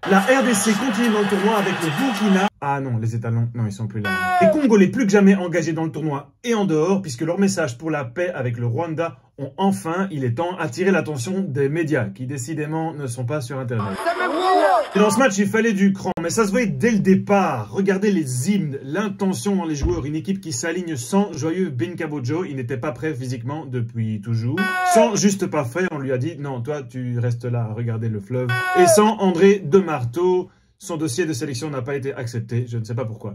La RDC continue dans le tournoi avec le Burkina. Ah non, les étalons, non, ils sont plus là. Les Congolais plus que jamais engagés dans le tournoi et en dehors, puisque leur message pour la paix avec le Rwanda ont enfin, il est temps, attiré l'attention des médias, qui décidément ne sont pas sur Internet. Et dans ce match, il fallait du cran, mais ça se voyait dès le départ. Regardez les hymnes, l'intention dans les joueurs, une équipe qui s'aligne sans joyeux Binkabojo, il n'était pas prêt physiquement depuis toujours. Sans juste pas fait, on lui a dit, non, toi, tu restes là à regarder le fleuve. Et sans André de Marteau, son dossier de sélection n'a pas été accepté, je ne sais pas pourquoi.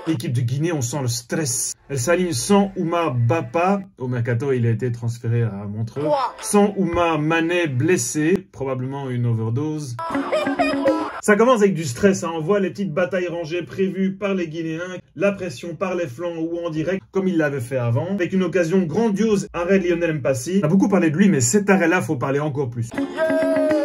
L'équipe de Guinée, on sent le stress. Elle s'aligne sans Oumar Bapa. Au mercato, il a été transféré à Montreux. Sans Oumar Mané blessé, probablement une overdose. Ça commence avec du stress, hein. On voit les petites batailles rangées prévues par les Guinéens, la pression par les flancs ou en direct, comme il l'avait fait avant. Avec une occasion grandiose, arrêt de Lionel Mpassi. On a beaucoup parlé de lui, mais cet arrêt-là, faut parler encore plus.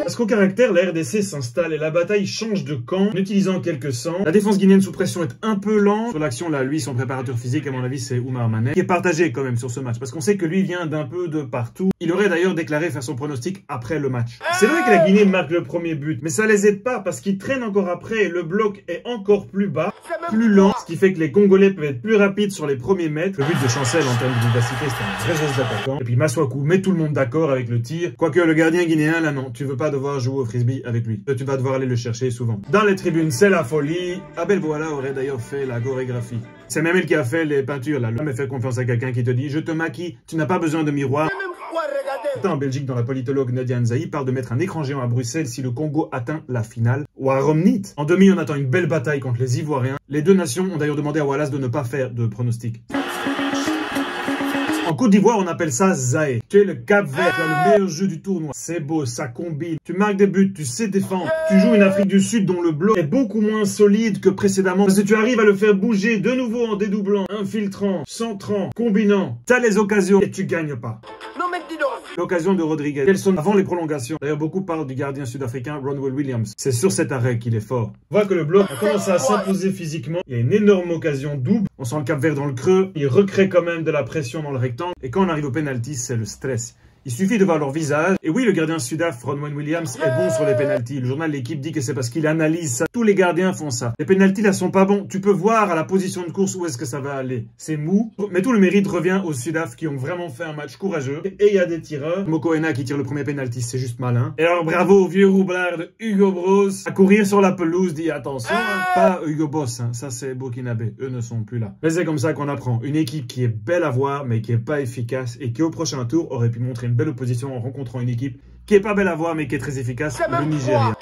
Parce qu'au caractère, la RDC s'installe et la bataille change de camp en utilisant quelques sangs. La défense guinéenne sous pression est un peu lente. Sur l'action, là, lui, son préparateur physique, à mon avis, c'est Oumar Mané, qui est partagé quand même sur ce match. Parce qu'on sait que lui vient d'un peu de partout. Il aurait d'ailleurs déclaré faire son pronostic après le match. C'est vrai que la Guinée marque le premier but, mais ça les aide pas parce qu'ils traînent encore après et le bloc est encore plus bas, plus lent, ce qui fait que les Congolais peuvent être plus rapides sur les premiers mètres. Le but de Chancel en termes de vivacité, c'était un vrai geste d'attaquant. Et puis Maswaku met tout le monde d'accord avec le tir. Quoique le gardien guinéen, là non, tu veux pas devoir jouer au frisbee avec lui. Tu vas devoir aller le chercher souvent. Dans les tribunes, c'est la folie. Abel Voilà aurait d'ailleurs fait la chorégraphie. C'est même elle qui a fait les peintures là. L'homme fait confiance à quelqu'un qui te dit « Je te maquille, tu n'as pas besoin de miroir ». En Belgique, dans la politologue Nadia Nzaï parle de mettre un écran géant à Bruxelles si le Congo atteint la finale. Ou à Romnit. En demi, on attend une belle bataille contre les Ivoiriens. Les deux nations ont d'ailleurs demandé à Wallace de ne pas faire de pronostic. En Côte d'Ivoire, on appelle ça Zaé. Tu es le Cap-Vert, tu as le meilleur jeu du tournoi. C'est beau, ça combine. Tu marques des buts, tu sais défendre. Tu joues une Afrique du Sud dont le bloc est beaucoup moins solide que précédemment. Parce que tu arrives à le faire bouger de nouveau en dédoublant, infiltrant, centrant, combinant. T'as les occasions et tu gagnes pas. L'occasion de Rodriguez. Kelson avant les prolongations. D'ailleurs, beaucoup parlent du gardien sud-africain Ronwell Williams. C'est sur cet arrêt qu'il est fort. On voit que le bloc a commencé à s'imposer physiquement. Il y a une énorme occasion double. On sent le Cap-Vert dans le creux. Il recrée quand même de la pression dans le rectangle. Et quand on arrive au penalty, c'est le stress. Il suffit de voir leur visage. Et oui, le gardien sud-af, Ronwell Williams, est bon sur les pénaltys. Le journal L'équipe dit que c'est parce qu'il analyse ça. Tous les gardiens font ça. Les pénaltys là sont pas bons. Tu peux voir à la position de course où est-ce que ça va aller. C'est mou. Mais tout le mérite revient aux sud-af qui ont vraiment fait un match courageux. Et il y a des tireurs. Mokoena qui tire le premier pénalty, c'est juste malin. Et alors bravo au vieux roublard de Hugo Bros. À courir sur la pelouse, dit attention. Pas Hugo Boss, hein. Ça c'est Burkinabé. Eux ne sont plus là. Mais c'est comme ça qu'on apprend. Une équipe qui est belle à voir, mais qui est pas efficace. Et qui au prochain tour aurait pu montrer une belle opposition en rencontrant une équipe qui est pas belle à voir mais qui est très efficace, le Nigeria.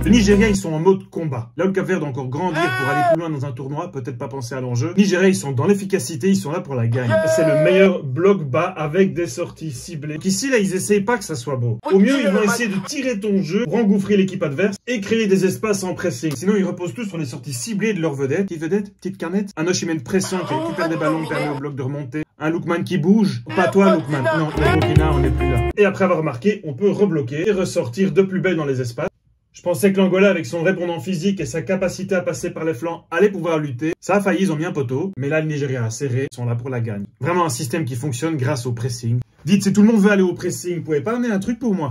Le Nigeria, ils sont en mode combat. Là, le Cap-Vert doit encore grandir pour aller plus loin dans un tournoi, peut-être pas penser à l'enjeu. Nigeria, ils sont dans l'efficacité, ils sont là pour la gagne. C'est le meilleur bloc bas avec des sorties ciblées. Donc ici, là, ils essayent pas que ça soit beau. Au mieux, ils vont essayer de tirer ton jeu pour engouffrer l'équipe adverse et créer des espaces en pressing. Sinon, ils reposent tous sur les sorties ciblées de leurs vedettes. Petite vedette, petite canette. Un Osimhen pressant qui récupère des ballons, permet au bloc de remonter. Un Lookman qui bouge. Pas toi, Lookman. Non, le Burkina, on n'est plus là. Et après avoir marqué, on peut rebloquer et ressortir de plus belle dans les espaces. Je pensais que l'Angola, avec son répondant physique et sa capacité à passer par les flancs, allait pouvoir lutter. Ça a failli, ils ont mis un poteau. Mais là, le Nigeria a serré, ils sont là pour la gagne. Vraiment un système qui fonctionne grâce au pressing. Dites, si tout le monde veut aller au pressing, vous pouvez pas amener un truc pour moi?